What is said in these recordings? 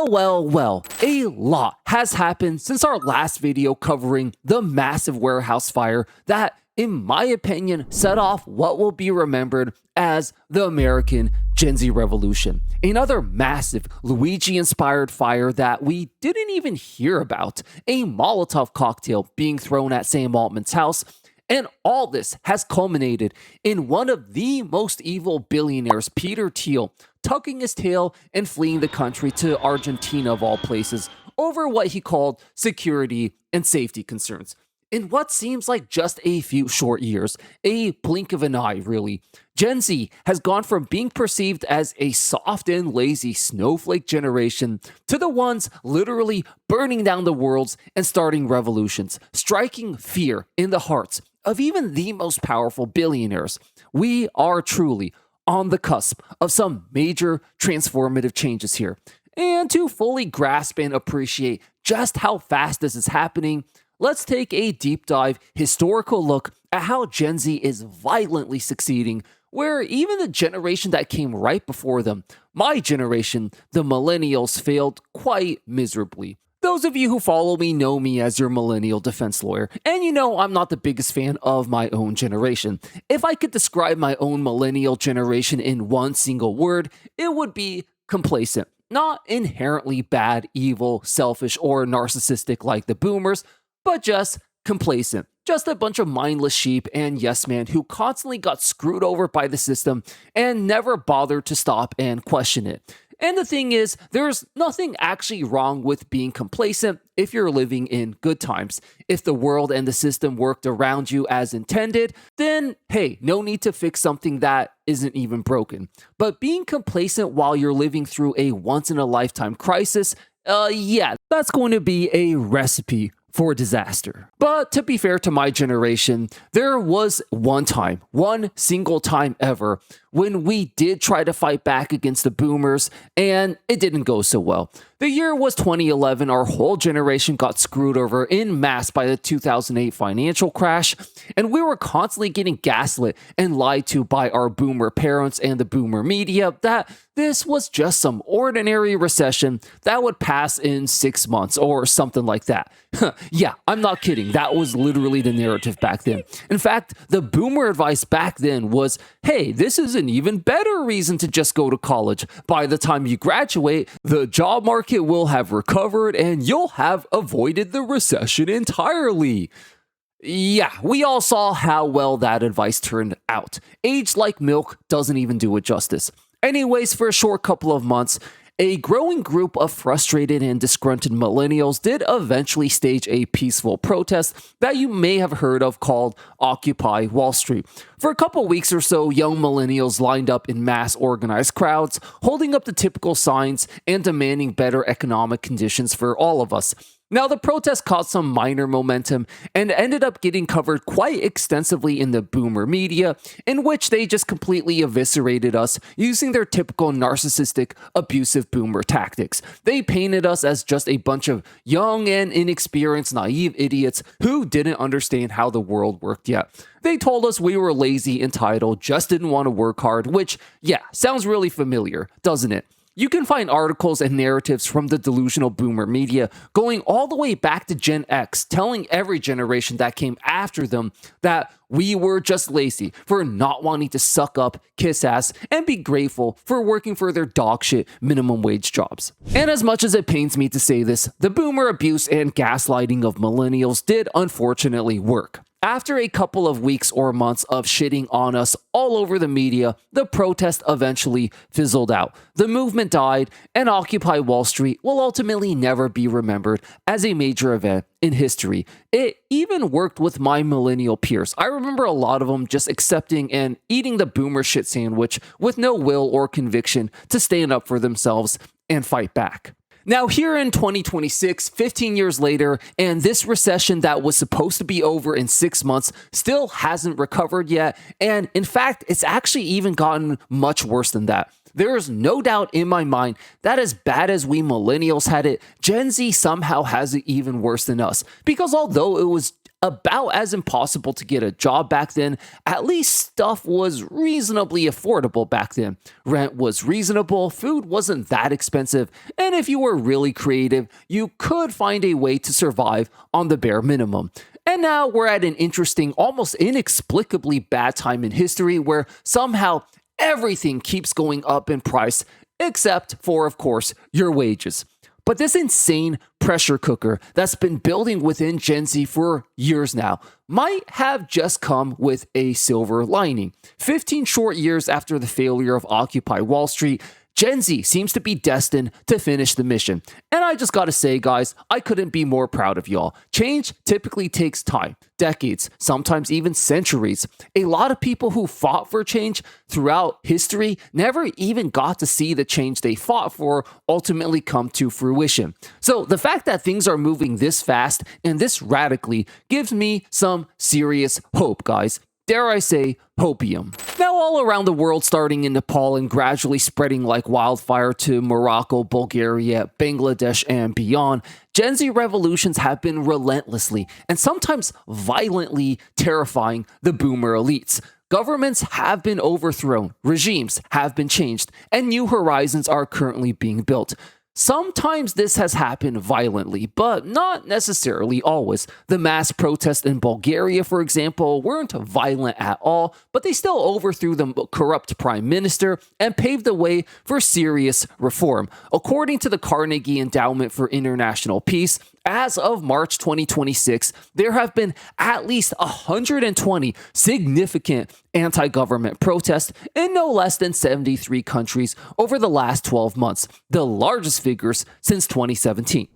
Well, a lot has happened since our last video covering the massive warehouse fire that, in my opinion, set off what will be remembered as the American Gen Z Revolution. Another massive Luigi-inspired fire that we didn't even hear about, a Molotov cocktail being thrown at Sam Altman's house, and all this has culminated in one of the most evil billionaires, Peter Thiel, tucking his tail and fleeing the country to Argentina, of all places, over what he called security and safety concerns. In what seems like just a few short years, a blink of an eye, really, Gen Z has gone from being perceived as a soft and lazy snowflake generation to the ones literally burning down the worlds and starting revolutions, striking fear in the hearts of even the most powerful billionaires. We are truly on the cusp of some major transformative changes here. And to fully grasp and appreciate just how fast this is happening, let's take a deep dive historical look at how Gen Z is violently succeeding, where even the generation that came right before them, my generation, the Millennials, failed quite miserably. Those of you who follow me know me as your millennial defense lawyer, and you know I'm not the biggest fan of my own generation. If I could describe my own millennial generation in one single word, it would be complacent. Not inherently bad, evil, selfish, or narcissistic like the boomers, but just complacent. Just a bunch of mindless sheep and yes man who constantly got screwed over by the system and never bothered to stop and question it. And the thing is, there's nothing actually wrong with being complacent if you're living in good times. If the world and the system worked around you as intended, then hey, no need to fix something that isn't even broken. But being complacent while you're living through a once-in-a-lifetime crisis, yeah, that's going to be a recipe for disaster. But to be fair to my generation, there was one single time ever, when we did try to fight back against the boomers, and it didn't go so well. The year was 2011. Our whole generation got screwed over en masse by the 2008 financial crash, and we were constantly getting gaslit and lied to by our boomer parents and the boomer media that this was just some ordinary recession that would pass in 6 months or something like that. Yeah, I'm not kidding. That was literally the narrative back then. In fact, the boomer advice back then was, hey, this is an even better reason to just go to college. By the time you graduate, the job market will have recovered and you'll have avoided the recession entirely. Yeah, we all saw how well that advice turned out. Aged like milk doesn't even do it justice. Anyways, for a short couple of months, a growing group of frustrated and disgruntled millennials did eventually stage a peaceful protest that you may have heard of called Occupy Wall Street. For a couple weeks or so, young millennials lined up in mass organized crowds, holding up the typical signs and demanding better economic conditions for all of us. Now, the protest caught some minor momentum and ended up getting covered quite extensively in the boomer media, in which they just completely eviscerated us using their typical narcissistic, abusive boomer tactics. They painted us as just a bunch of young and inexperienced, naive idiots who didn't understand how the world worked yet. They told us we were lazy, entitled, just didn't want to work hard, which, yeah, sounds really familiar, doesn't it? You can find articles and narratives from the delusional boomer media going all the way back to Gen X, telling every generation that came after them that we were just lazy for not wanting to suck up, kiss ass, and be grateful for working for their dogshit minimum wage jobs. And as much as it pains me to say this, the boomer abuse and gaslighting of millennials did unfortunately work. After a couple of weeks or months of shitting on us all over the media, the protest eventually fizzled out. The movement died, and Occupy Wall Street will ultimately never be remembered as a major event in history. It even worked with my millennial peers. I remember a lot of them just accepting and eating the boomer shit sandwich with no will or conviction to stand up for themselves and fight back. Now, here in 2026, 15 years later, and this recession that was supposed to be over in 6 months still hasn't recovered yet. And in fact, it's actually even gotten much worse than that. There is no doubt in my mind that as bad as we millennials had it, Gen Z somehow has it even worse than us. Because although it was about as impossible to get a job back then, at least stuff was reasonably affordable back then. Rent was reasonable, food wasn't that expensive, and if you were really creative, you could find a way to survive on the bare minimum. And now we're at an interesting, almost inexplicably bad time in history where somehow everything keeps going up in price, except for, of course, your wages. But this insane pressure cooker that's been building within Gen Z for years now might have just come with a silver lining. 15 short years after the failure of Occupy Wall Street, Gen Z seems to be destined to finish the mission. And I just gotta say, guys, I couldn't be more proud of y'all. Change typically takes time, decades, sometimes even centuries. A lot of people who fought for change throughout history never even got to see the change they fought for ultimately come to fruition. So the fact that things are moving this fast and this radically gives me some serious hope, guys. Dare I say, hopium. Now, all around the world, starting in Nepal and gradually spreading like wildfire to Morocco, Bulgaria, Bangladesh, and beyond, Gen Z revolutions have been relentlessly and sometimes violently terrifying the boomer elites. Governments have been overthrown, regimes have been changed, and new horizons are currently being built. Sometimes this has happened violently, but not necessarily always. The mass protests in Bulgaria, for example, weren't violent at all, but they still overthrew the corrupt prime minister and paved the way for serious reform. According to the Carnegie Endowment for International Peace, as of March 2026, there have been at least 120 significant anti-government protests in no less than 73 countries over the last 12 months, the largest figures since 2017.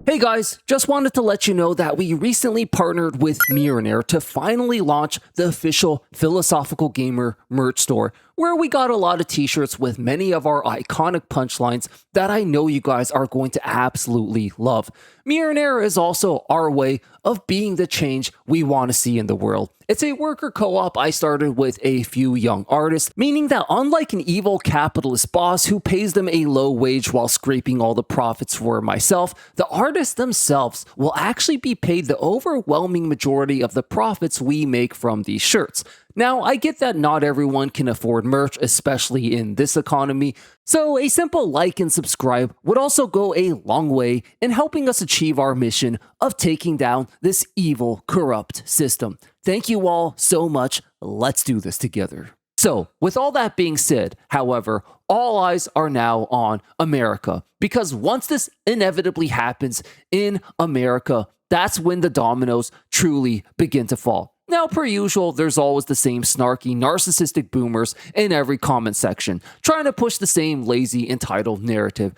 Hey guys, just wanted to let you know that we recently partnered with Millennials to finally launch the official Philosophical Gamer merch store, where we got a lot of t-shirts with many of our iconic punchlines that I know you guys are going to absolutely love. Millennials is also our way of being the change we want to see in the world. It's a worker co-op I started with a few young artists, meaning that unlike an evil capitalist boss who pays them a low wage while scraping all the profits for myself, the artists themselves will actually be paid the overwhelming majority of the profits we make from these shirts. Now, I get that not everyone can afford merch, especially in this economy, so a simple like and subscribe would also go a long way in helping us achieve our mission of taking down this evil, corrupt system. Thank you all so much. Let's do this together. So, with all that being said, however, all eyes are now on America, because once this inevitably happens in America, that's when the dominoes truly begin to fall. Now, per usual, there's always the same snarky, narcissistic boomers in every comment section, trying to push the same lazy, entitled narrative.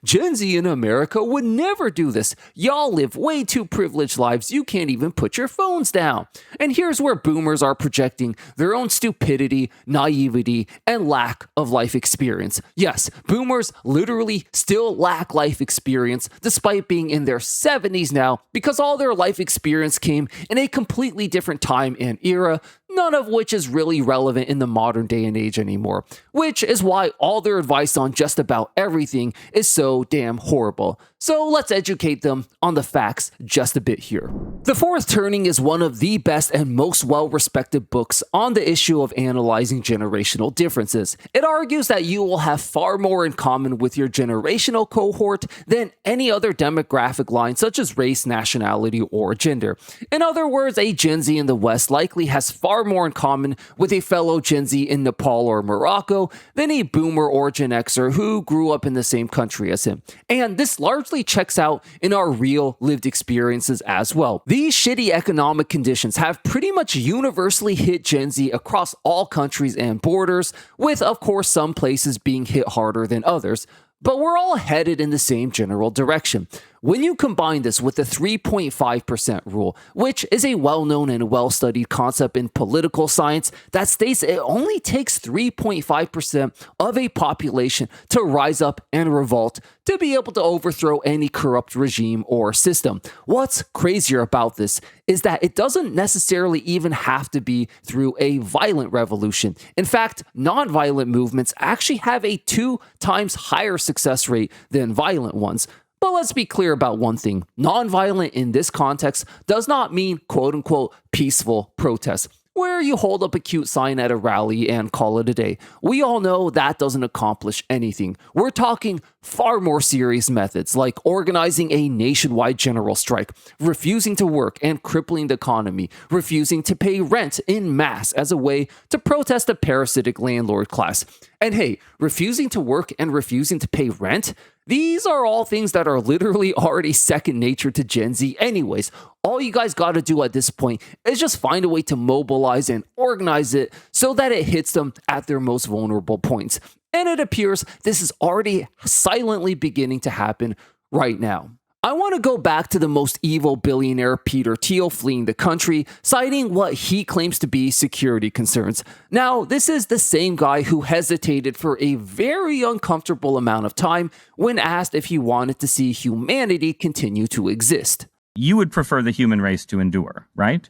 Gen Z in America would never do this. Y'all live way too privileged lives, you can't even put your phones down. And here's where boomers are projecting their own stupidity, naivety, and lack of life experience. Yes, boomers literally still lack life experience, despite being in their 70s now, because all their life experience came in a completely different time and era, none of which is really relevant in the modern day and age anymore, which is why all their advice on just about everything is so damn horrible. So let's educate them on the facts just a bit here. The Fourth Turning is one of the best and most well-respected books on the issue of analyzing generational differences. It argues that you will have far more in common with your generational cohort than any other demographic line such as race, nationality, or gender. In other words, a Gen Z in the West likely has far more in common with a fellow Gen Z in Nepal or Morocco than a boomer or Gen Xer who grew up in the same country as him. And this largely checks out in our real lived experiences as well. These shitty economic conditions have pretty much universally hit Gen Z across all countries and borders, with of course some places being hit harder than others. But we're all headed in the same general direction. When you combine this with the 3.5% rule, which is a well-known and well-studied concept in political science that states it only takes 3.5% of a population to rise up and revolt to be able to overthrow any corrupt regime or system. What's crazier about this is that it doesn't necessarily even have to be through a violent revolution. In fact, non-violent movements actually have a 2 times higher success rate than violent ones. But let's be clear about one thing. Nonviolent in this context does not mean quote-unquote peaceful protest, where you hold up a cute sign at a rally and call it a day. We all know that doesn't accomplish anything. We're talking far more serious methods, like organizing a nationwide general strike, refusing to work and crippling the economy, refusing to pay rent in mass as a way to protest a parasitic landlord class. And hey, refusing to work and refusing to pay rent? These are all things that are literally already second nature to Gen Z anyways. All you guys got to do at this point is just find a way to mobilize and organize it so that it hits them at their most vulnerable points. And it appears this is already silently beginning to happen right now. I want to go back to the most evil billionaire Peter Thiel fleeing the country, citing what he claims to be security concerns. Now, this is the same guy who hesitated for a very uncomfortable amount of time when asked if he wanted to see humanity continue to exist. You would prefer the human race to endure, right?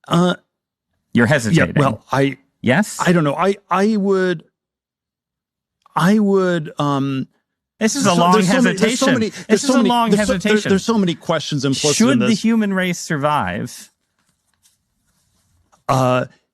You're hesitating. Yeah, well, yes? I don't know. I would. This is a long hesitation. This is a long hesitation. There's so many questions implicit in this. Should the human race survive?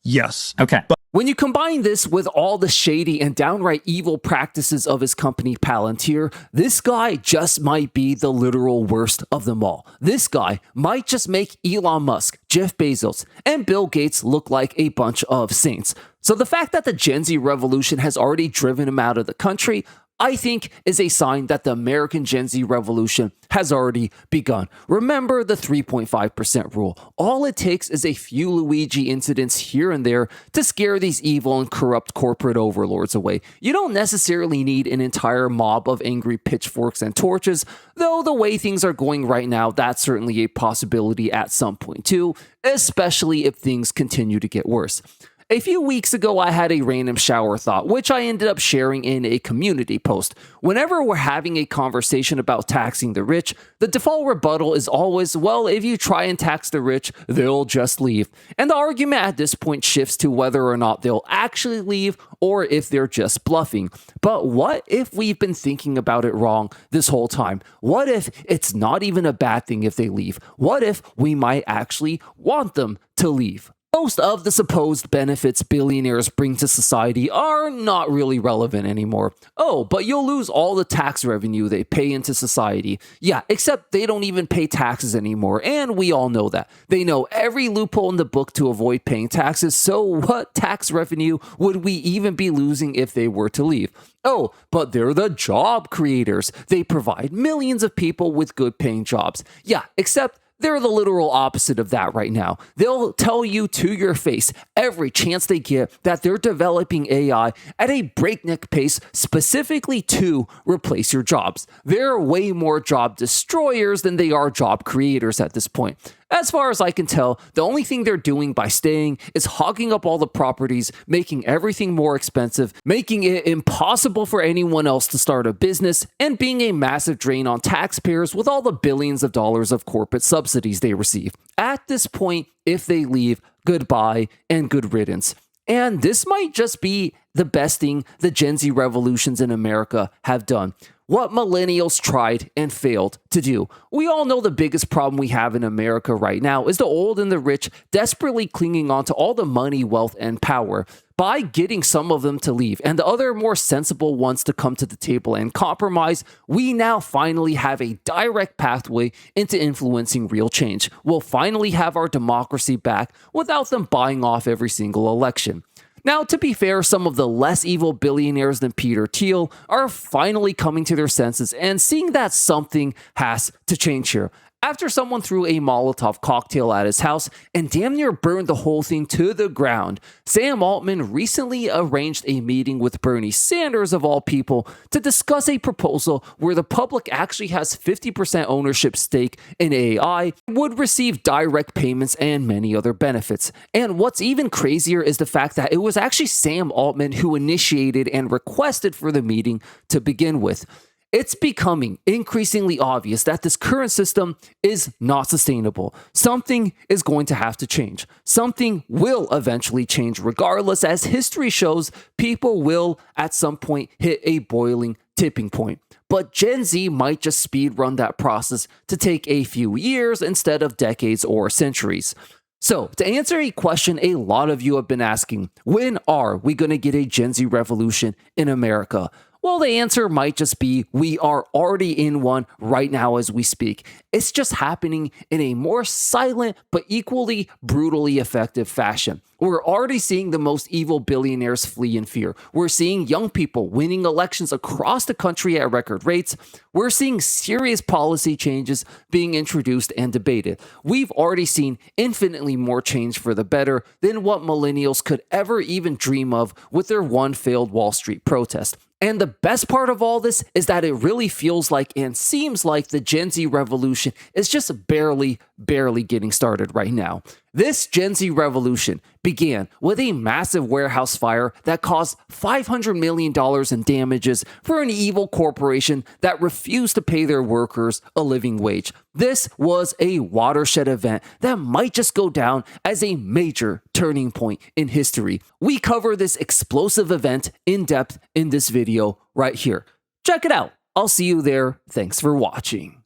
Yes. Okay. But when you combine this with all the shady and downright evil practices of his company Palantir, this guy just might be the literal worst of them all. This guy might just make Elon Musk, Jeff Bezos, and Bill Gates look like a bunch of saints. So the fact that the Gen Z revolution has already driven him out of the country, I think, is a sign that the American Gen Z revolution has already begun. Remember the 3.5% rule. All it takes is a few Luigi incidents here and there to scare these evil and corrupt corporate overlords away. You don't necessarily need an entire mob of angry pitchforks and torches, though the way things are going right now, that's certainly a possibility at some point too, especially if things continue to get worse. A few weeks ago, I had a random shower thought, which I ended up sharing in a community post. Whenever we're having a conversation about taxing the rich, the default rebuttal is always, well, if you try and tax the rich, they'll just leave. And the argument at this point shifts to whether or not they'll actually leave or if they're just bluffing. But what if we've been thinking about it wrong this whole time? What if it's not even a bad thing if they leave? What if we might actually want them to leave? Most of the supposed benefits billionaires bring to society are not really relevant anymore. Oh, but you'll lose all the tax revenue they pay into society. Yeah, except they don't even pay taxes anymore, and we all know that. They know every loophole in the book to avoid paying taxes, so what tax revenue would we even be losing if they were to leave? Oh, but they're the job creators. They provide millions of people with good paying jobs. Yeah, except they're the literal opposite of that right now. They'll tell you to your face every chance they get that they're developing AI at a breakneck pace specifically to replace your jobs. They're way more job destroyers than they are job creators at this point. As far as I can tell, the only thing they're doing by staying is hogging up all the properties, making everything more expensive, making it impossible for anyone else to start a business, and being a massive drain on taxpayers with all the billions of dollars of corporate subsidies they receive. At this point, if they leave, goodbye and good riddance. And this might just be the best thing the Gen Z revolutions in America have done. What millennials tried and failed to do. We all know the biggest problem we have in America right now is the old and the rich desperately clinging on to all the money, wealth, and power. By getting some of them to leave and the other more sensible ones to come to the table and compromise, we now finally have a direct pathway into influencing real change. We'll finally have our democracy back without them buying off every single election. Now, to be fair, some of the less evil billionaires than Peter Thiel are finally coming to their senses and seeing that something has to change here. After someone threw a Molotov cocktail at his house and damn near burned the whole thing to the ground, Sam Altman recently arranged a meeting with Bernie Sanders, of all people, to discuss a proposal where the public actually has 50% ownership stake in AI, would receive direct payments and many other benefits. And what's even crazier is the fact that it was actually Sam Altman who initiated and requested for the meeting to begin with. It's becoming increasingly obvious that this current system is not sustainable. Something is going to have to change. Something will eventually change regardless, as history shows people will at some point hit a boiling tipping point. but Gen Z might just speed run that process to take a few years instead of decades or centuries. So, to answer a question a lot of you have been asking, when are we going to get a Gen Z revolution in America? Well, the answer might just be we are already in one right now as we speak. It's just happening in a more silent but equally brutally effective fashion. We're already seeing the most evil billionaires flee in fear. We're seeing young people winning elections across the country at record rates. We're seeing serious policy changes being introduced and debated. We've already seen infinitely more change for the better than what millennials could ever even dream of with their one failed Wall Street protest. And the best part of all this is that it really feels like and seems like the Gen Z revolution is just barely getting started right now. This Gen Z revolution began with a massive warehouse fire that caused $500 million in damages for an evil corporation that refused to pay their workers a living wage. This was a watershed event that might just go down as a major turning point in history. We cover this explosive event in depth in this video right here. Check it out. I'll see you there. Thanks for watching.